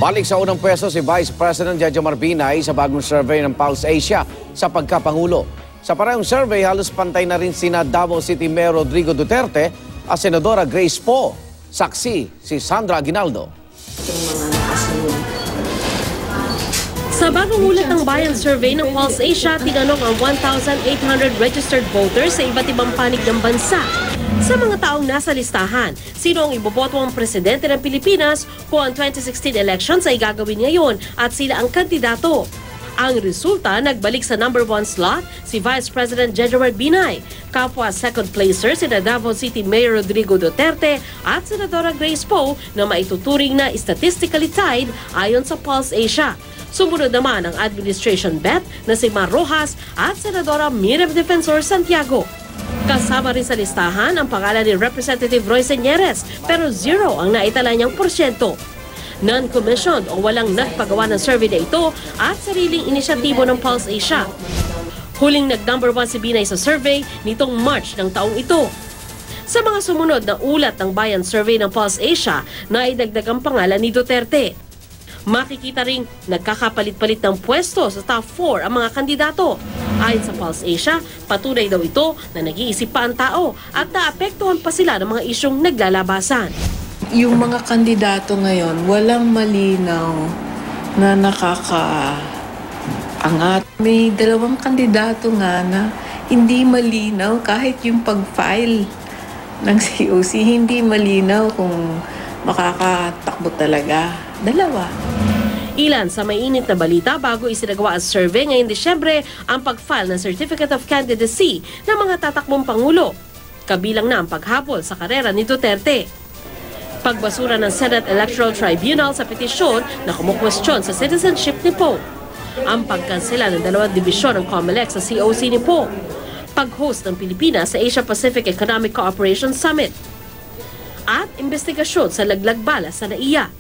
Balik sa unang pwesto si Vice President Jejomar Binay sa bagong survey ng Pulse Asia sa pagkapangulo. Sa parehong survey, halos pantay na rin sina Davao City Mayor Rodrigo Duterte at Senadora Grace Poe. Saksi si Sandra Aguinaldo. Sa bagong ulat ng Bayan Survey ng Pulse Asia, tinanong ang 1,800 registered voters sa iba't ibang panig ng bansa. Sa mga taong nasa listahan, sino ang iboboto ang presidente ng Pilipinas kung ang 2016 elections ay gagawin ngayon at sila ang kandidato. Ang resulta, nagbalik sa number 1 slot si Vice President Jejomar Binay. Kapwa second placer sina Davao City Mayor Rodrigo Duterte at Senadora Grace Poe na maituturing na statistically tied ayon sa Pulse Asia. Sumunod naman ang administration bet na si Mar Rojas at Senadora Miriam Defensor Santiago. Kasama rin sa listahan ang pangalan ni Representative Roy Señeres pero 0 ang naitala niyang porsyento. Non-commissioned o walang nagpagawa ng survey na ito at sariling inisyatibo ng Pulse Asia. Huling nag-number 1 si Binay sa survey nitong March ng taong ito. Sa mga sumunod na ulat ng Bayan Survey ng Pulse Asia na idagdag ang pangalan ni Duterte. Makikita ring nagkakapalit-palit ng pwesto sa top 4 ang mga kandidato. Ayon sa Pulse Asia, patunay daw ito na nag-iisip pa ang tao at naapektuhan pa sila ng mga isyong naglalabasan. Yung mga kandidato ngayon, walang malinaw na nakakaangat. May 2 kandidato nga na hindi malinaw kahit yung pag-file ng COC, hindi malinaw kung makakatakbo talaga. 2. Ilan sa mainit na balita bago isinagawa ang survey ngayong Disyembre ang pag-file ng Certificate of Candidacy ng mga tatakbong Pangulo. Kabilang na ang paghabol sa karera ni Duterte. Pagbasura ng Senate Electoral Tribunal sa petisyon na kumukwestiyon sa citizenship ni Poe. Ang pagkansela ng 2 dibisyon ng COMELEC sa COC ni Poe. Pag-host ng Pilipinas sa Asia-Pacific Economic Cooperation Summit. At investigasyon sa laglag bala sa NAIA.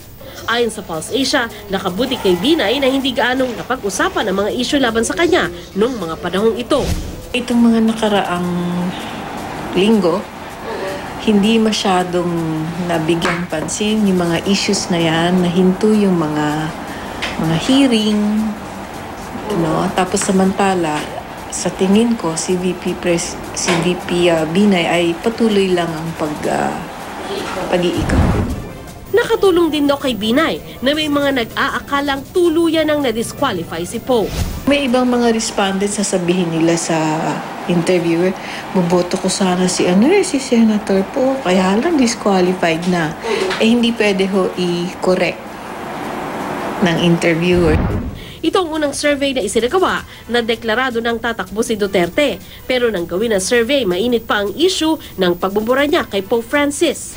Ayon sa Pulse Asia, nakabuti kay Binay na hindi gaanong napag-usapan ang mga isyu laban sa kanya noong mga panahong ito. Itong mga nakaraang linggo, hindi masyadong nabigyan pansin yung mga issues na yan, nahinto yung mga hearing, tapos samantala, sa tingin ko, si VP Binay ay patuloy lang ang pag-iikot. Nakatulong din daw kay Binay na may mga nag-aakalang tuluyan ng na-disqualify si Poe. May ibang mga respondents sasabihin nila sa interviewer, boboto ko sana si Senator Poe, kaya lang disqualified na. Hindi pwede ho i-correct ng interviewer. Ito ang unang survey na isinagawa na deklarado ng tatakbo si Duterte. Pero nang gawin ang survey, mainit pa ang issue ng pagbubura niya kay Pope Francis.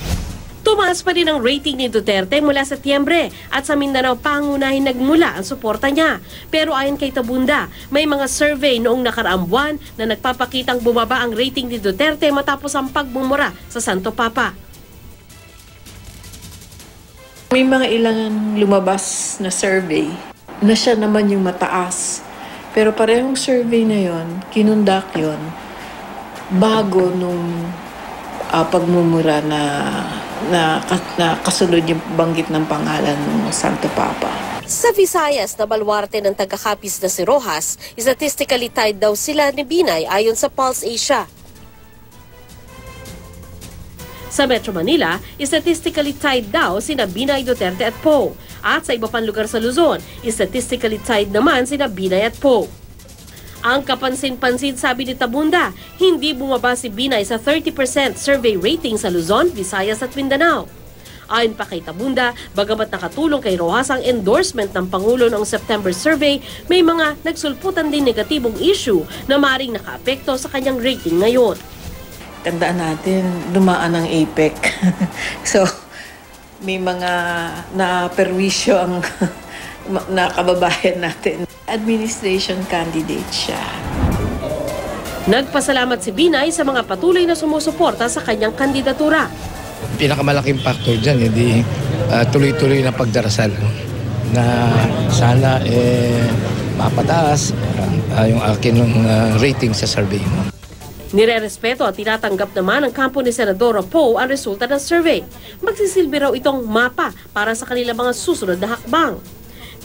Tumaas pa rin ang rating ni Duterte mula Setyembre at sa Mindanao pangunahin nagmula ang suporta niya. Pero ayon kay Tabunda, may mga survey noong nakaraang buwan na nagpapakitang bumaba ang rating ni Duterte matapos ang pagbumura sa Santo Papa. May mga ilang lumabas na survey na siya naman yung mataas. Pero parehong survey na yon, kinundak yon bago nung pagmumura na kasunod yung banggit ng pangalan ng Santo Papa. Sa Visayas na baluarte ng taga-Capiz na si Rojas, statistically tied daw sila ni Binay ayon sa Pulse Asia. Sa Metro Manila, statistically tied daw sina Binay, Duterte at Poe. At sa iba pang lugar sa Luzon, statistically tied naman sina Binay at Poe. Ang kapansin-pansin sabi ni Tabunda, hindi bumaba si Binay sa 30% survey rating sa Luzon, Visayas at Mindanao. Ayon pa kay Tabunda, bagamat nakatulong kay Rojas ang endorsement ng Pangulo noong September survey, may mga nagsulputan din negatibong issue na maaaring nakaapekto sa kanyang rating ngayon. Tandaan natin, dumaan ang APEC. So, may mga naperwisyo ang na kababayan natin. Administration candidate siya. Nagpasalamat si Binay sa mga patuloy na sumusuporta sa kanyang kandidatura. Pinakamalaking factor dyan, hindi tuloy-tuloy na pagdarasal na sana mapataas yung akin rating sa survey mo. Nirerespeto at tinatanggap naman ng kampo ni Senadora Poe ang resulta ng survey. Magsisilbi raw itong mapa para sa kanilang mga susunod na hakbang.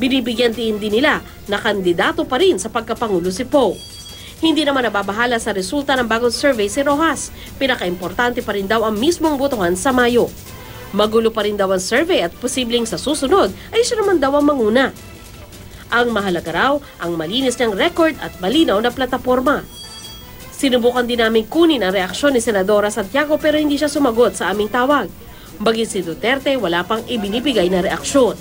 Binibigyan din nila na kandidato pa rin sa pagkapangulo si Poe. Hindi naman nababahala sa resulta ng bagong survey si Rojas. Pinakaimportante pa rin daw ang mismong botohan sa Mayo. Magulo pa rin daw ang survey at posibleng sa susunod ay siya naman daw ang manguna. Ang mahalaga raw ang malinis niyang record at malinaw na plataporma. Sinubukan din namin kunin ang reaksyon ni Senadora Santiago pero hindi siya sumagot sa aming tawag. Bagay si Duterte, wala pang ibinibigay na reaksyon.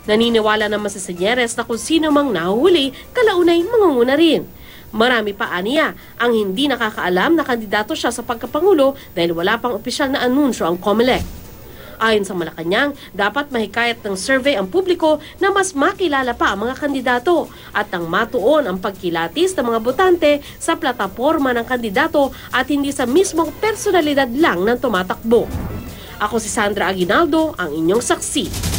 Naniniwala naman si Señeres na kung sino mang nahuhuli, kalaunay mangunguna rin. Marami pa aniya ang hindi nakakaalam na kandidato siya sa pagkapangulo dahil wala pang opisyal na anunsyo ang COMELEC. Ayon sa Malacanang, dapat mahikayat ng survey ang publiko na mas makilala pa ang mga kandidato at ang matuon ang pagkilatis ng mga botante sa plataporma ng kandidato at hindi sa mismong personalidad lang ng tumatakbo. Ako si Sandra Aguinaldo, ang inyong saksi.